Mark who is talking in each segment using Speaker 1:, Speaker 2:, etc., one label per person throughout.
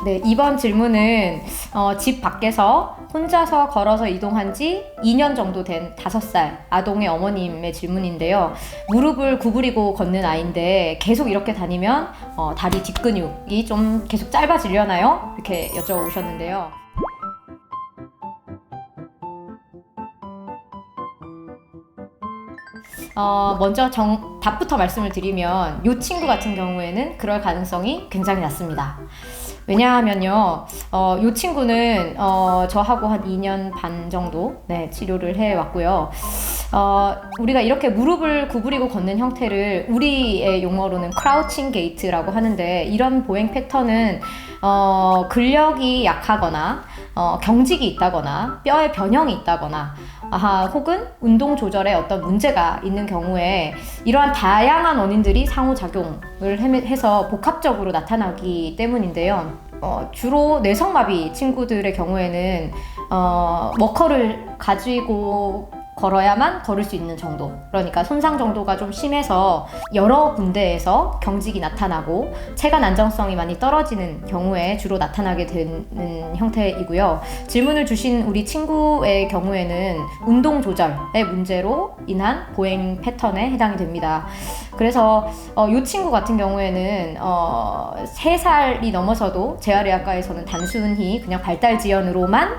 Speaker 1: 네, 이번 질문은 집 밖에서 혼자서 걸어서 이동한 지 2년 정도 된 5살 아동의 어머님의 질문인데요. 무릎을 구부리고 걷는 아이인데 계속 이렇게 다니면 다리 뒷근육이 좀 계속 짧아지려나요? 이렇게 여쭤보셨는데요. 먼저 답부터 말씀을 드리면 이 친구 같은 경우에는 그럴 가능성이 굉장히 낮습니다. 왜냐하면요, 이 친구는 저하고 한 2년 반 정도 치료를 해왔고요. 우리가 이렇게 무릎을 구부리고 걷는 형태를 우리의 용어로는 크라우칭 게이트라고 하는데, 이런 보행 패턴은 근력이 약하거나 경직이 있다거나 뼈에 변형이 있다거나 혹은 운동 조절에 어떤 문제가 있는 경우에 이러한 다양한 원인들이 상호작용을 해서 복합적으로 나타나기 때문인데요. 주로 뇌성마비 친구들의 경우에는 워커를 가지고 걸어야만 걸을 수 있는 정도, 그러니까 손상 정도가 좀 심해서 여러 군데에서 경직이 나타나고 체관 안정성이 많이 떨어지는 경우에 주로 나타나게 되는 형태이고요. 질문을 주신 우리 친구의 경우에는 운동 조절의 문제로 인한 보행 패턴에 해당이 됩니다. 그래서 이 친구 같은 경우에는 3살이 넘어서도 재활의학과에서는 단순히 그냥 발달 지연으로만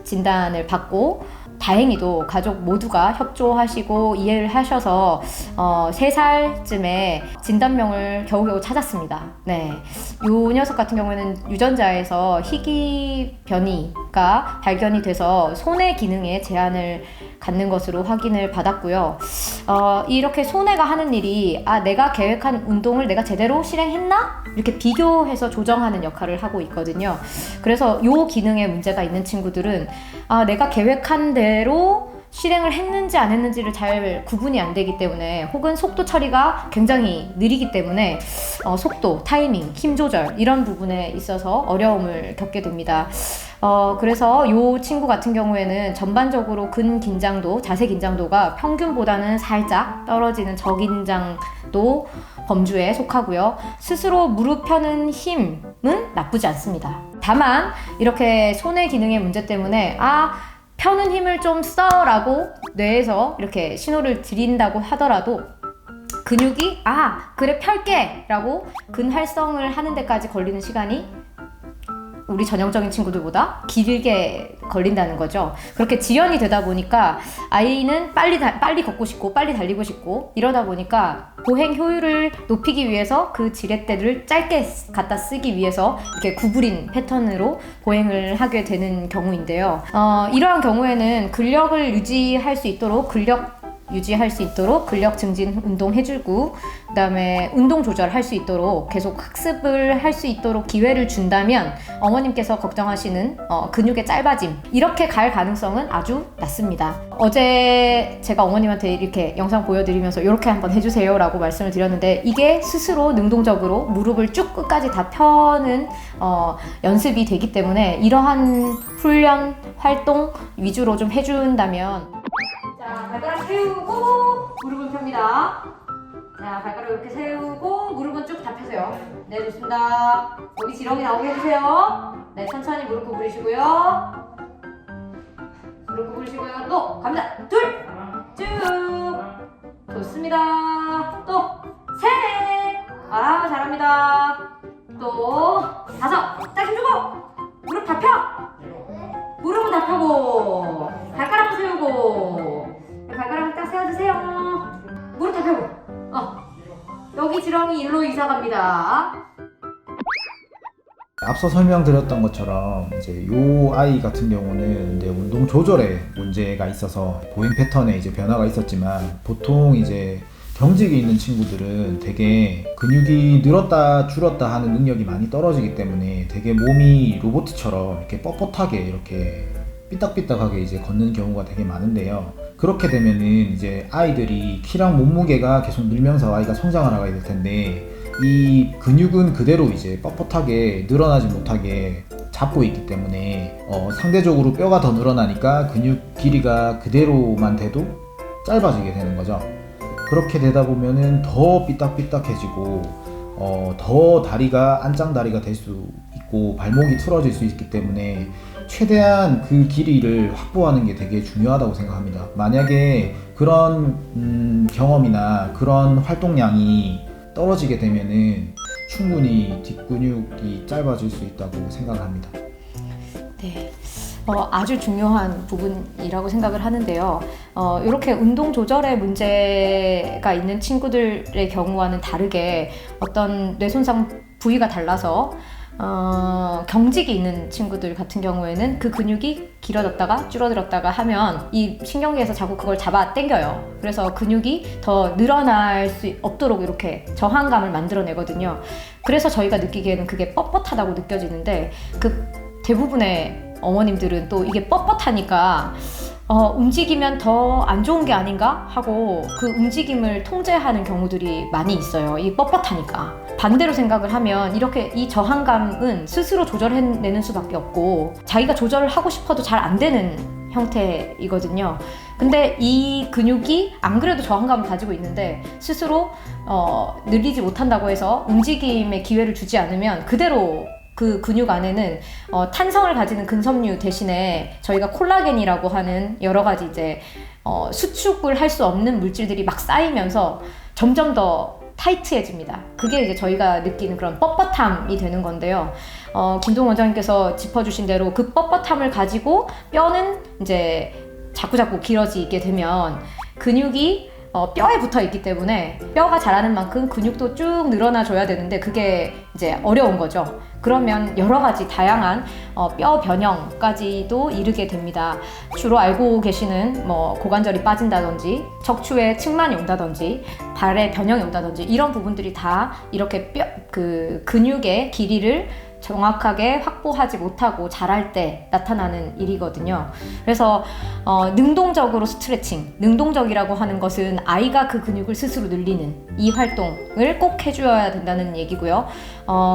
Speaker 1: 진단을 받고, 다행히도 가족 모두가 협조하시고 이해를 하셔서 3살쯤에 진단명을 겨우겨우 찾았습니다. 네, 이 녀석 같은 경우에는 유전자에서 희귀변이가 발견이 돼서 손의 기능에 제한을 갖는 것으로 확인을 받았고요. 이렇게 손해가 하는 일이 내가 계획한 운동을 내가 제대로 실행했나? 이렇게 비교해서 조정하는 역할을 하고 있거든요. 그래서 이 기능에 문제가 있는 친구들은 내가 계획한 대로 실행을 했는지 안 했는지를 잘 구분이 안 되기 때문에, 혹은 속도 처리가 굉장히 느리기 때문에 속도, 타이밍, 힘 조절 이런 부분에 있어서 어려움을 겪게 됩니다. 그래서 이 친구 같은 경우에는 전반적으로 근긴장도, 자세 긴장도가 평균보다는 살짝 떨어지는 저긴장도 범주에 속하고요. 스스로 무릎 펴는 힘은 나쁘지 않습니다. 다만 이렇게 손의 기능의 문제 때문에 펴는 힘을 좀 써라고 뇌에서 이렇게 신호를 드린다고 하더라도 근육이 그래 펼게 라고 근활성을 하는 데까지 걸리는 시간이 우리 전형적인 친구들보다 길게 걸린다는 거죠. 그렇게 지연이 되다 보니까 아이는 빨리 걷고 싶고 빨리 달리고 싶고, 이러다 보니까 보행 효율을 높이기 위해서 그 지렛대를 짧게 갖다 쓰기 위해서 이렇게 구부린 패턴으로 보행을 하게 되는 경우인데요. 이러한 경우에는 근력을 유지할 수 있도록 근력 증진 운동 해주고, 그 다음에 운동 조절할 수 있도록 계속 학습을 할 수 있도록 기회를 준다면 어머님께서 걱정하시는 근육의 짧아짐, 이렇게 갈 가능성은 아주 낮습니다. 어제 제가 어머님한테 이렇게 영상 보여드리면서 이렇게 한번 해주세요 라고 말씀을 드렸는데, 이게 스스로 능동적으로 무릎을 쭉 끝까지 다 펴는 연습이 되기 때문에 이러한 훈련, 활동 위주로 좀 해준다면, 자, 발가락 세우고 무릎을 펴니다. 자, 발가락 이렇게 세우고 무릎은 쭉 다 펴세요. 네, 좋습니다. 여기 지렁이 나오게 해주세요. 네, 천천히 무릎 구부리시고요. 무릎 구부리시고요. 또 갑니다. 둘, 쭉. 좋습니다. 또 셋. 잘합니다. 또 5. 딱 힘주고 무릎 다 펴. 무릎은 다 펴고 발가락 세우고, 발가락을 딱 세워주세요. 무릎 다 펴고 여기 지렁이 일로 이사 갑니다.
Speaker 2: 앞서 설명드렸던 것처럼 이제 요 아이 같은 경우는 이제 운동 조절에 문제가 있어서 보행 패턴에 이제 변화가 있었지만, 보통 이제 경직이 있는 친구들은 되게 근육이 늘었다 줄었다 하는 능력이 많이 떨어지기 때문에 되게 몸이 로봇처럼 이렇게 뻣뻣하게 이렇게 삐딱삐딱하게 이제 걷는 경우가 되게 많은데요. 그렇게 되면은 이제 아이들이 키랑 몸무게가 계속 늘면서 아이가 성장을 하게 될 텐데, 이 근육은 그대로 이제 뻣뻣하게 늘어나지 못하게 잡고 있기 때문에 상대적으로 뼈가 더 늘어나니까 근육 길이가 그대로만 돼도 짧아지게 되는 거죠. 그렇게 되다 보면은 더 삐딱삐딱해지고 더 다리가 안짱다리가 될 수 있고 발목이 틀어질 수 있기 때문에 최대한 그 길이를 확보하는 게 되게 중요하다고 생각합니다. 만약에 그런 경험이나 그런 활동량이 떨어지게 되면은 충분히 뒷근육이 짧아질 수 있다고 생각을 합니다.
Speaker 1: 네. 아주 중요한 부분이라고 생각을 하는데요. 이렇게 운동 조절에 문제가 있는 친구들의 경우와는 다르게 어떤 뇌 손상 부위가 달라서 경직이 있는 친구들 같은 경우에는 그 근육이 길어졌다가 줄어들었다가 하면 이 신경계에서 자꾸 그걸 잡아 당겨요. 그래서 근육이 더 늘어날 수 없도록 이렇게 저항감을 만들어내거든요. 그래서 저희가 느끼기에는 그게 뻣뻣하다고 느껴지는데 그 대부분의 어머님들은 또 이게 뻣뻣하니까 움직이면 더 안 좋은 게 아닌가 하고 그 움직임을 통제하는 경우들이 많이 있어요. 이 뻣뻣하니까. 반대로 생각을 하면 이렇게 이 저항감은 스스로 조절해내는 수밖에 없고 자기가 조절을 하고 싶어도 잘 안 되는 형태이거든요. 근데 이 근육이 안 그래도 저항감을 가지고 있는데 스스로 늘리지 못한다고 해서 움직임의 기회를 주지 않으면 그대로 그 근육 안에는 탄성을 가지는 근섬유 대신에 저희가 콜라겐이라고 하는 여러 가지 이제 수축을 할 수 없는 물질들이 막 쌓이면서 점점 더 타이트해집니다. 그게 이제 저희가 느끼는 그런 뻣뻣함이 되는 건데요. 김동 원장님께서 짚어주신 대로 그 뻣뻣함을 가지고 뼈는 이제 자꾸자꾸 길어지게 되면 근육이 뼈에 붙어 있기 때문에 뼈가 자라는 만큼 근육도 쭉 늘어나 줘야 되는데 그게 이제 어려운 거죠. 그러면 여러 가지 다양한 뼈 변형까지도 이르게 됩니다. 주로 알고 계시는 고관절이 빠진다든지 척추에 측만이 온다든지 발에 변형이 온다든지 이런 부분들이 다 이렇게 그 근육의 길이를 정확하게 확보하지 못하고 자랄 때 나타나는 일이거든요. 그래서 능동적으로 스트레칭, 능동적이라고 하는 것은 아이가 그 근육을 스스로 늘리는 이 활동을 꼭 해줘야 된다는 얘기고요.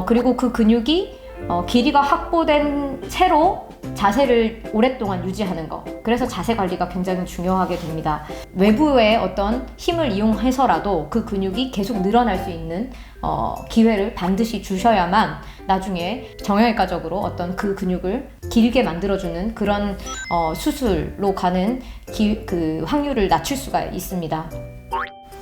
Speaker 1: 그리고 그 근육이 길이가 확보된 채로 자세를 오랫동안 유지하는 거. 그래서 자세 관리가 굉장히 중요하게 됩니다. 외부의 어떤 힘을 이용해서라도 그 근육이 계속 늘어날 수 있는 기회를 반드시 주셔야만 나중에 정형외과적으로 어떤 그 근육을 길게 만들어주는 그런 수술로 가는 그 확률을 낮출 수가 있습니다.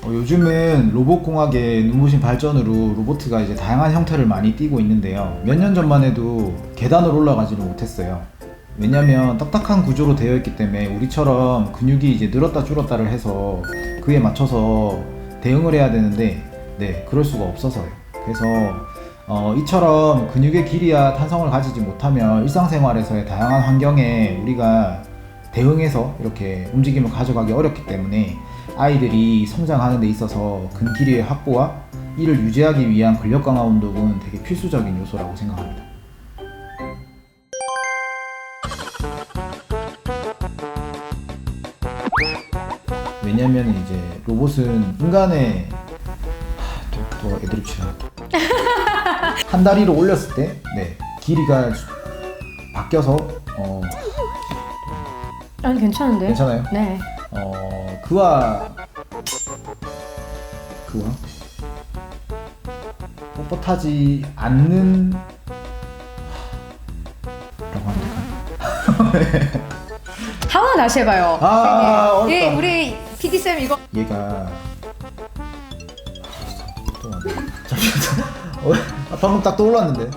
Speaker 2: 요즘은 로봇공학의 눈부신 발전으로 로보트가 이제 다양한 형태를 많이 띠고 있는데요. 몇 년 전만 해도 계단을 올라가지를 못했어요. 왜냐면 딱딱한 구조로 되어 있기 때문에 우리처럼 근육이 이제 늘었다 줄었다를 해서 그에 맞춰서 대응을 해야 되는데 그럴 수가 없어서요. 그래서 이처럼 근육의 길이와 탄성을 가지지 못하면 일상생활에서의 다양한 환경에 우리가 대응해서 이렇게 움직임을 가져가기 어렵기 때문에 아이들이 성장하는 데 있어서 근 길이의 확보와 이를 유지하기 위한 근력 강화 운동은 되게 필수적인 요소라고 생각합니다. 왜냐면 이제 로봇은 인간의 또 애드립 치나 한 다리로 올렸을 때 길이가 바뀌어서
Speaker 1: 아니 괜찮은데?
Speaker 2: 괜찮아요?
Speaker 1: 네.
Speaker 2: 그와 뻣뻣하지 않는 라고 하면 될까요?
Speaker 1: 한번 다시 해봐요.
Speaker 2: 어렵다.
Speaker 1: 예, 우리 PD쌤 이거
Speaker 2: 얘가 또 왔네. 잠시만. 방금 딱 떠올랐는데.